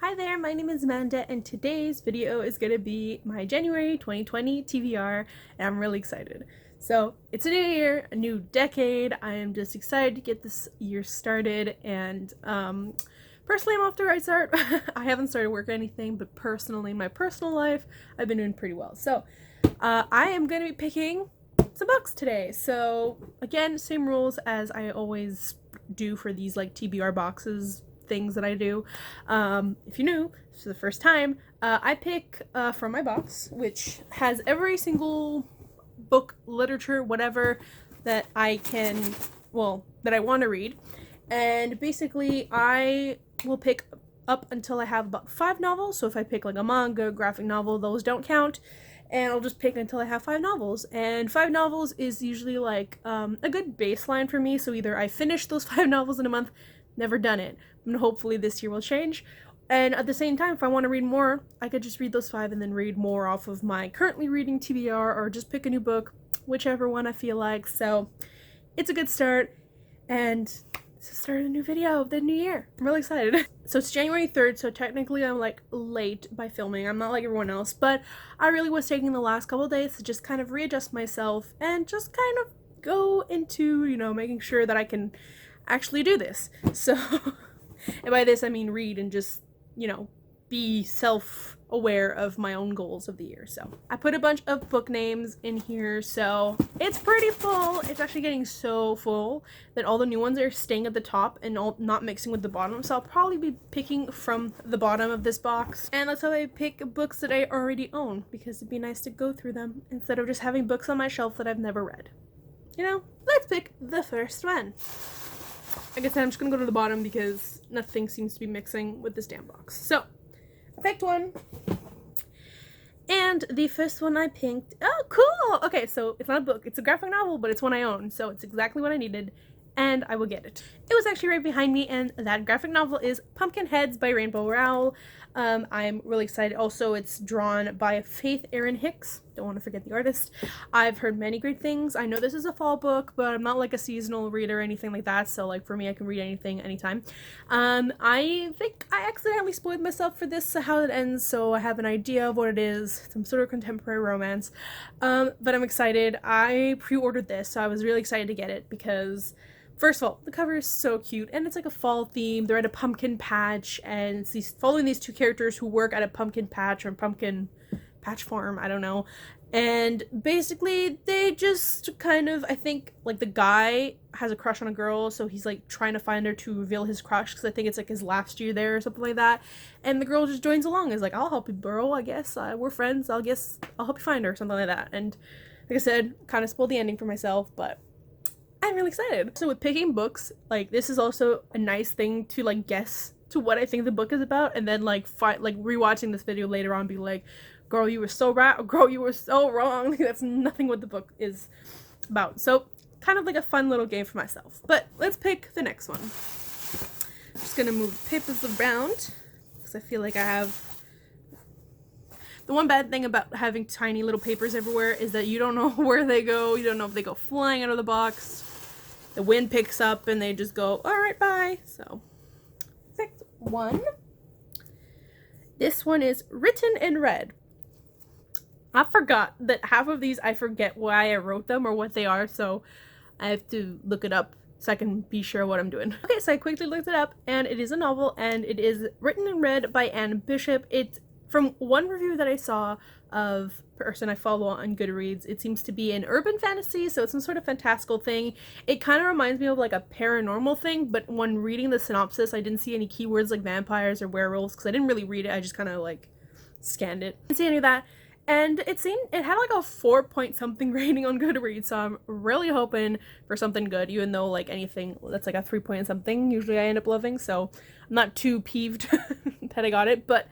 Hi there, my name is Amanda and today's video is going to be my January 2020 TBR and I'm really excited. So it's a new year, a new decade. I am just excited to get this year started and personally I'm off to a right start. I haven't started work or anything, but personally in my personal life I've been doing pretty well. So I am going to be picking some books today. So again, same rules as I always do for these like TBR boxes things that I do. If you're new, this is the first time, I pick from my box, which has every single book, literature, whatever that I can, that I want to read. And basically, I will pick up until I have about 5 novels. So if I pick like a manga, graphic novel, those don't count. And I'll just pick until I have 5 novels. And 5 novels is usually like a good baseline for me. So either I finish those 5 novels in a month, never done it, and hopefully this year will change. And at the same time, if I want to read more, I could just read those 5 and then read more off of my currently reading TBR or just pick a new book, whichever one I feel like. So it's a good start, and it's the start of a new video of the new year. I'm really excited. So it's January 3rd, so technically I'm like late by filming. I'm not like everyone else, but I really was taking the last couple of days to just kind of readjust myself and just kind of go into, making sure that I can actually do this. So, and by this I mean read and just, be self-aware of my own goals of the year. So I put a bunch of book names in here, so it's pretty full. It's actually getting so full that all the new ones are staying at the top and all not mixing with the bottom, so I'll probably be picking from the bottom of this box. And that's how I pick books that I already own, because it'd be nice to go through them instead of just having books on my shelf that I've never read. Let's pick the first one. Like I said, I'm just gonna go to the bottom because nothing seems to be mixing with this damn box. So, I picked one. And the first one I picked, oh cool! Okay, so it's not a book, it's a graphic novel, but it's one I own, so it's exactly what I needed, and I will get it. It was actually right behind me, and that graphic novel is Pumpkinheads by Rainbow Rowell. I'm really excited. Also, it's drawn by Faith Erin Hicks. Don't want to forget the artist. I've heard many great things. I know this is a fall book, but I'm not like a seasonal reader or anything like that, so like for me, I can read anything anytime. I think I accidentally spoiled myself for this, how it ends, so I have an idea of what it is. Some sort of contemporary romance. But I'm excited. I pre-ordered this, so I was really excited to get it because first of all, the cover is so cute, and it's like a fall theme. They're at a pumpkin patch, and it's following these two characters who work at a pumpkin patch or pumpkin patch farm, I don't know. And basically, they just kind of, I think, like the guy has a crush on a girl, so he's like trying to find her to reveal his crush, because I think it's like his last year there or something like that. And the girl just joins along, is like, I'll help you, bro, I guess. We're friends, I'll help you find her, something like that. And like I said, kind of spoiled the ending for myself, but I'm really excited. So with picking books, like this is also a nice thing to like guess to what I think the book is about, and then like rewatching this video later on be like, girl, you were so right, or girl, you were so wrong. That's nothing what the book is about. So kind of like a fun little game for myself. But let's pick the next one. I'm just gonna move the papers around because I feel like I have. The one bad thing about having tiny little papers everywhere is that you don't know where they go. You don't know if they go flying out of the box. The wind picks up and they just go, alright, bye. So, picked one. This one is Written in Red. I forgot that half of these I forget why I wrote them or what they are, so I have to look it up so I can be sure what I'm doing. Okay, so I quickly looked it up, and it is a novel, and it is Written in Red by Anne Bishop. It's from one review that I saw of a person I follow on Goodreads. It seems to be an urban fantasy, so it's some sort of fantastical thing. It kind of reminds me of like a paranormal thing, but when reading the synopsis, I didn't see any keywords like vampires or werewolves because I didn't really read it. I just kind of like scanned it. Didn't see any of that. And it had like a 4 point something rating on Goodreads, so I'm really hoping for something good, even though like anything that's like a 3 point something, usually I end up loving, so I'm not too peeved that I got it, but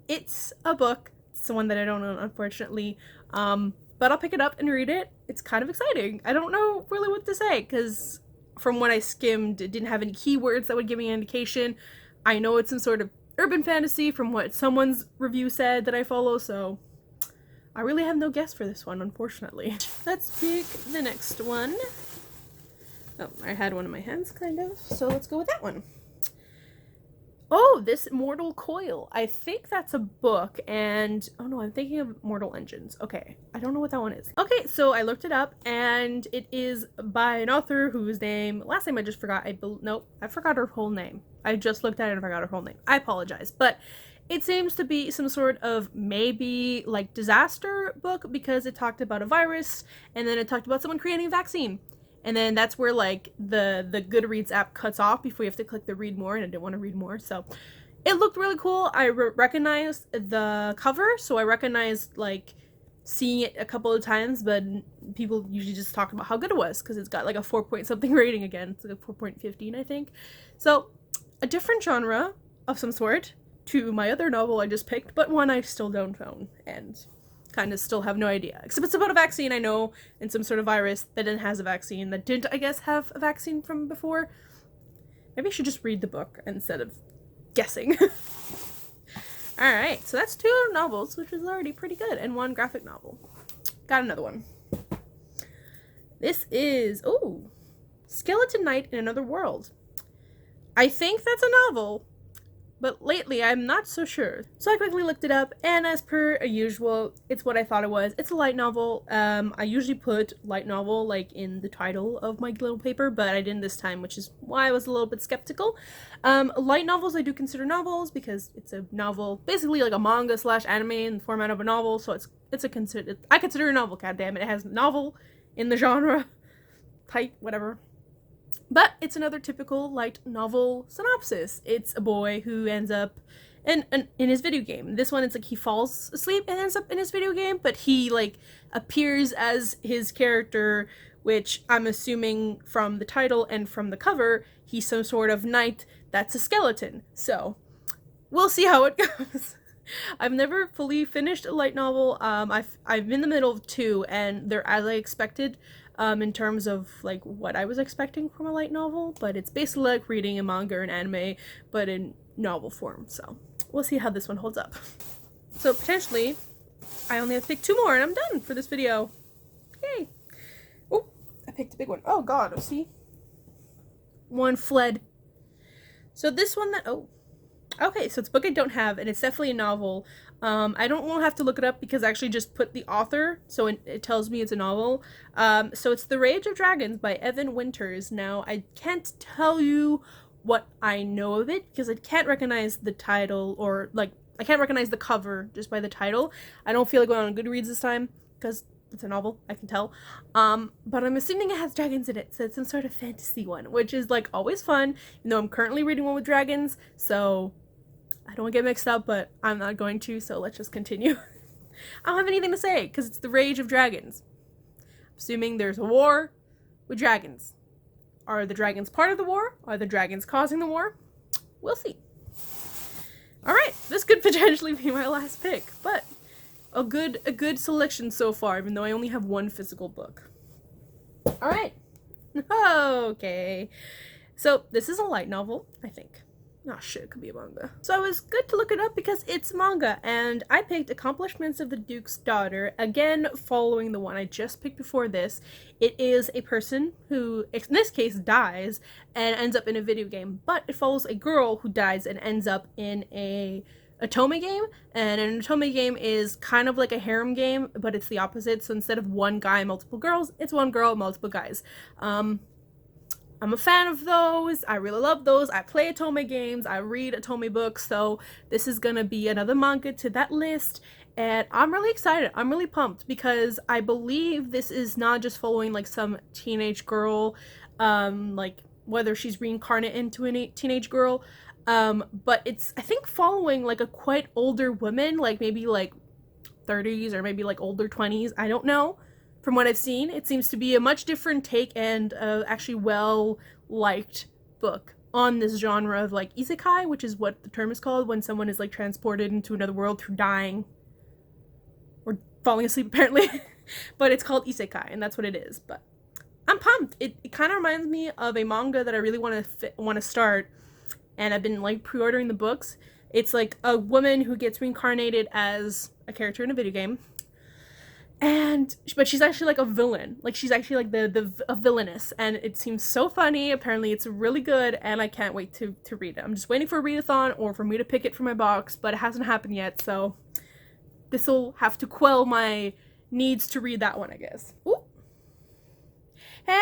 it's a book. It's the one that I don't own, unfortunately, but I'll pick it up and read it. It's kind of exciting. I don't know really what to say, because from what I skimmed, it didn't have any keywords that would give me an indication. I know it's some sort of urban fantasy from what someone's review said that I follow, so I really have no guess for this one, unfortunately. Let's pick the next one. Oh, I had one in my hands, kind of, so let's go with that one. Oh, this Mortal Coil. I think that's a book, and oh no, I'm thinking of Mortal Engines. Okay, I don't know what that one is. Okay, so I looked it up, and it is by an author whose last name I just forgot. Nope, I forgot her whole name. I just looked at it and forgot her whole name. I apologize, but it seems to be some sort of maybe like disaster book because it talked about a virus, and then it talked about someone creating a vaccine. And then that's where like the Goodreads app cuts off before you have to click the read more, and I didn't want to read more. So it looked really cool. I recognized the cover, so I recognized like seeing it a couple of times, but people usually just talk about how good it was because it's got like a 4 point something rating again. It's like a 4.15, I think. So a different genre of some sort to my other novel I just picked, but one I still don't own and kind of still have no idea. Except it's about a vaccine, I know, and some sort of virus that then has a vaccine that didn't, I guess, have a vaccine from before. Maybe I should just read the book instead of guessing. Alright, so that's 2 novels, which is already pretty good, and 1 graphic novel. Got another one. This is, ooh, Skeleton Knight in Another World. I think that's a novel, but lately I'm not so sure. So I quickly looked it up, and as per usual, it's what I thought it was. It's a light novel. I usually put light novel like in the title of my little paper, but I didn't this time, which is why I was a little bit skeptical. Light novels I do consider novels because it's a novel, basically like a manga / anime in the format of a novel. So I consider a novel. God damn it, it has novel in the genre type, whatever. But it's another typical light novel synopsis. It's a boy who ends up in his video game. This one, it's like he falls asleep and ends up in his video game, but he like appears as his character, which I'm assuming from the title and from the cover, he's some sort of knight that's a skeleton. So we'll see how it goes. I've never fully finished a light novel. I'm in the middle of 2, and they're as I expected. In terms of like what I was expecting from a light novel, but it's basically like reading a manga or an anime, but in novel form. So we'll see how this one holds up. So potentially, I only have to pick 2 more, and I'm done for this video. Yay! Oh, I picked a big one. Oh God, see, one fled. So this one okay, so it's a book I don't have, and it's definitely a novel. I don't want to have to look it up because I actually just put the author, so it tells me it's a novel. So it's The Rage of Dragons by Evan Winters. Now, I can't tell you what I know of it because I can't recognize the title, or like I can't recognize the cover just by the title. I don't feel like going on Goodreads this time because it's a novel, I can tell. But I'm assuming it has dragons in it, so it's some sort of fantasy one, which is like always fun, even though I'm currently reading one with dragons, so I don't want to get mixed up, but I'm not going to, so let's just continue. I don't have anything to say, because it's The Rage of Dragons. Assuming there's a war with dragons. Are the dragons part of the war? Are the dragons causing the war? We'll see. Alright, this could potentially be my last pick, but a good selection so far, even though I only have 1 physical book. Alright. Okay. So, this is a light novel, I think. Oh shit, it could be a manga. So it was good to look it up because it's manga, and I picked Accomplishments of the Duke's Daughter, again following the one I just picked before this. It is a person who, in this case, dies and ends up in a video game, but it follows a girl who dies and ends up in a otome game, and an otome game is kind of like a harem game, but it's the opposite. So instead of 1 guy, multiple girls, it's 1 girl, multiple guys. I'm a fan of those. I really love those. I play otome games. I read otome books. So this is gonna be another manga to that list. And I'm really excited. I'm really pumped because I believe this is not just following like some teenage girl, like whether she's reincarnated into a teenage girl, but it's, I think, following like a quite older woman, like maybe like 30s or maybe like older 20s. I don't know. From what I've seen, it seems to be a much different take and actually well-liked book on this genre of like isekai, which is what the term is called when someone is like transported into another world through dying or falling asleep apparently. But it's called isekai, and that's what it is. But I'm pumped. It kind of reminds me of a manga that I really want to start, and I've been like pre-ordering the books. It's like a woman who gets reincarnated as a character in a video game. But she's actually like a villain. Like she's actually like a villainess, and it seems so funny. Apparently it's really good, and I can't wait to read it. I'm just waiting for a readathon or for me to pick it from my box, but it hasn't happened yet, so this will have to quell my needs to read that one, I guess. Ooh. Hey,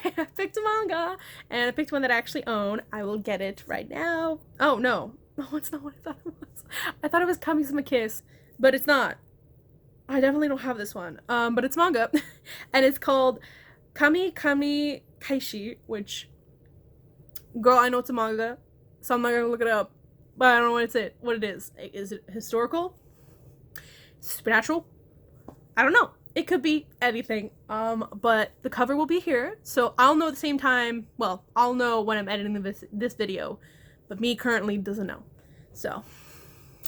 I picked a manga, and I picked one that I actually own. I will get it right now. Oh no, it's not what I thought it was. I thought it was Kami-sama Kiss, but it's not. I definitely don't have this one, but it's manga, and it's called Kami Kami Kaishi, which, girl, I know it's a manga, so I'm not gonna look it up, but I don't know what it is. Is it historical? Supernatural? I don't know. It could be anything, but the cover will be here, so I'll know at the same time. Well, I'll know when I'm editing this video, but me currently doesn't know. So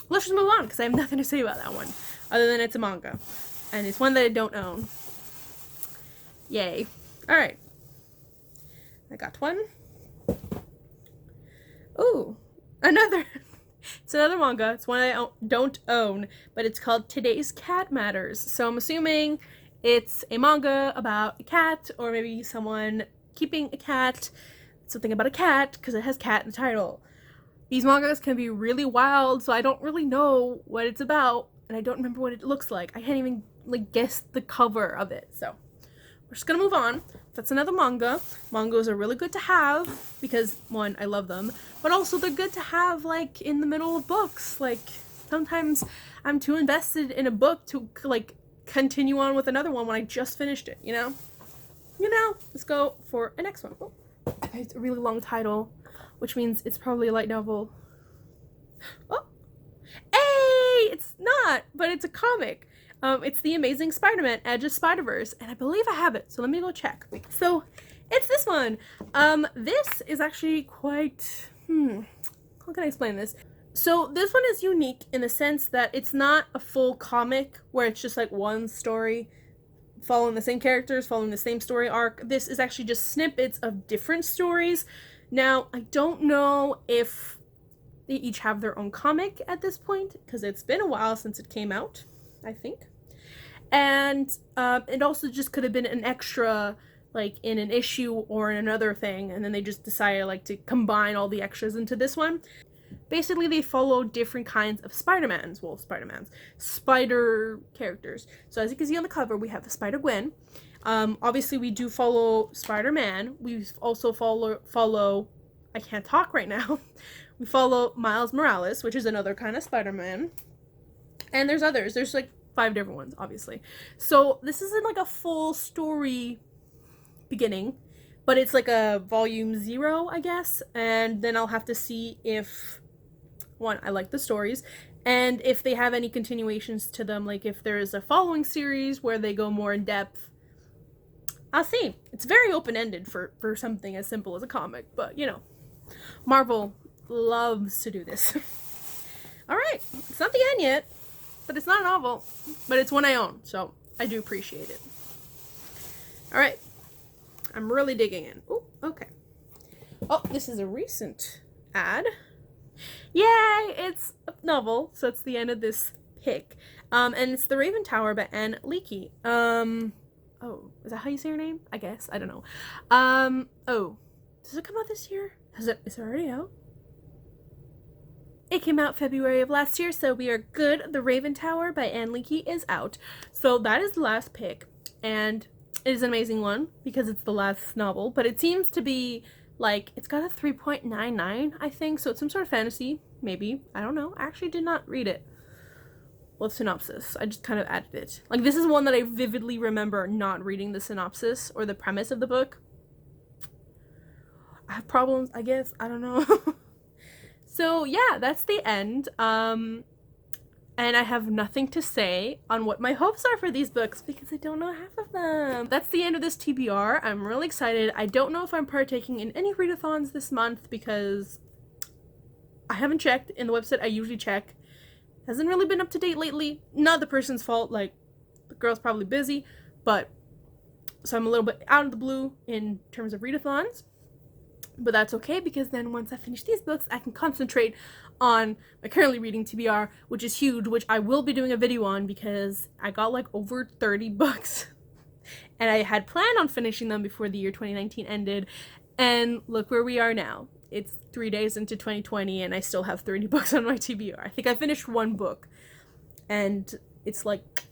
let's just move on, because I have nothing to say about that one other than it's a manga, and it's one that I don't own. Yay. All right, I got one. Ooh, another. It's another manga. It's one I don't own, but it's called Today's Cat Matters. So I'm assuming it's a manga about a cat, or maybe someone keeping a cat, something about a cat, because it has cat in the title. These mangas can be really wild, so I don't really know what it's about, and I don't remember what it looks like. I can't even like guess the cover of it, so we're just gonna move on. That's another manga. Mangas are really good to have because, one, I love them, but also they're good to have like in the middle of books. Like sometimes I'm too invested in a book to like continue on with another one when I just finished it, you know? Let's go for a next one. Oh, it's a really long title, which means it's probably a light novel. Oh, hey, it's not, but it's a comic. It's The Amazing Spider-Man, Edge of Spiderverse, and I believe I have it, so let me go check. So, it's this one. This is actually quite, how can I explain this? So, this one is unique in the sense that it's not a full comic where it's just like one story following the same characters, following the same story arc. This is actually just snippets of different stories. Now, I don't know if they each have their own comic at this point, because it's been a while since it came out, I think. And it also just could have been an extra, like in an issue or in another thing, and then they just decided like to combine all the extras into this one. Basically, they follow different kinds of spider characters. So as you can see on the cover, we have the Spider-Gwen. Obviously, we do follow Spider-Man. We also follow. I can't talk right now. We follow Miles Morales, which is another kind of Spider-Man. And there's others. There's like 5 different ones, obviously. So this isn't like a full story beginning, but it's like a volume 0, I guess. And then I'll have to see if, one, I like the stories, and if they have any continuations to them, like if there is a following series where they go more in depth. I'll see. It's very open-ended for something as simple as a comic, but you know, Marvel loves to do this. Alright, it's not the end yet, but it's not a novel, but it's one I own, so I do appreciate it. Alright, I'm really digging in. Oh, okay. Oh, this is a recent ad. Yay, it's a novel, so it's the end of this pick. And it's The Raven Tower by Anne Leakey. Oh, is that how you say her name? I guess, I don't know. Oh, does it come out this year? Is it already out? It came out February of last year, so we are good. The Raven Tower by Anne Leakey is out. So that is the last pick, and it is an amazing one because it's the last novel, but it seems to be like, it's got a 3.99, I think, so it's some sort of fantasy, maybe. I don't know. I actually did not read it. Well, synopsis. I just kind of added it. Like, this is one that I vividly remember not reading the synopsis or the premise of the book. I have problems, I guess. I don't know. So, yeah, that's the end. And I have nothing to say on what my hopes are for these books because I don't know half of them. That's the end of this TBR. I'm really excited. I don't know if I'm partaking in any readathons this month because I haven't checked in the website. I usually check. Hasn't really been up to date lately. Not the person's fault. Like, the girl's probably busy, but so I'm a little bit out of the blue in terms of readathons. But that's okay, because then once I finish these books, I can concentrate on my currently reading TBR, which is huge, which I will be doing a video on because I got like over 30 books. And I had planned on finishing them before the year 2019 ended. And look where we are now. It's 3 days into 2020 and I still have 30 books on my TBR. I think I finished one book. And it's like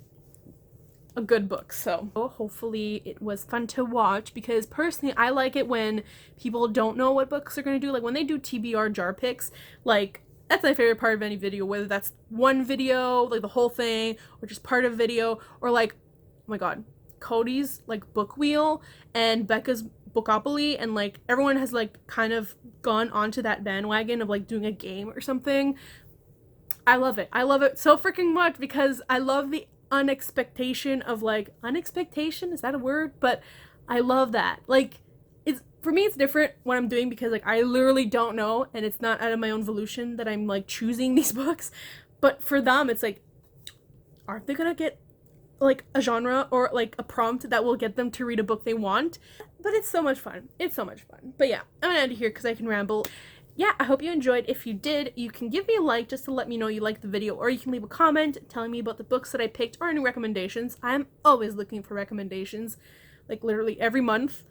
a good book, so hopefully it was fun to watch, because personally I like it when people don't know what books they're gonna do. Like when they do TBR jar picks, like that's my favorite part of any video, whether that's one video, like the whole thing, or just part of a video, or like, oh my god, Cody's like book wheel and Becca's Bookopoly, and like everyone has like kind of gone onto that bandwagon of like doing a game or something. I love it so freaking much, because I love the unexpectation of like, unexpectation, is that a word? But I love that. Like, it's, for me it's different when I'm doing, because like I literally don't know, and it's not out of my own volition that I'm like choosing these books. But for them it's like, aren't they gonna get like a genre or like a prompt that will get them to read a book they want? But it's so much fun. But yeah, I'm gonna end it here because I can ramble. Yeah, I hope you enjoyed. If you did, you can give me a like just to let me know you liked the video, or you can leave a comment telling me about the books that I picked or any recommendations. I'm always looking for recommendations. Like literally every month,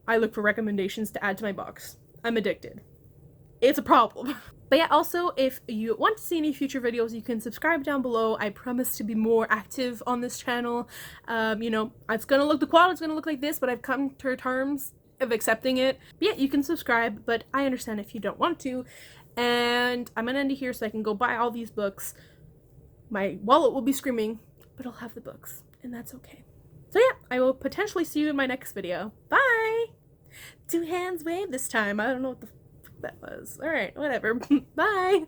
I look for recommendations to add to my box. I'm addicted. It's a problem. But yeah, also, if you want to see any future videos, you can subscribe down below. I promise to be more active on this channel. You know, it's gonna look, the quality's gonna look like this, but I've come to terms of accepting it. But yeah, you can subscribe, but I understand if you don't want to. And I'm gonna end it here so I can go buy all these books. My wallet will be screaming, but I'll have the books, and that's okay. So yeah, I will potentially see you in my next video. Bye! 2 hands wave this time. I don't know what the fuck that was. Alright, whatever. Bye!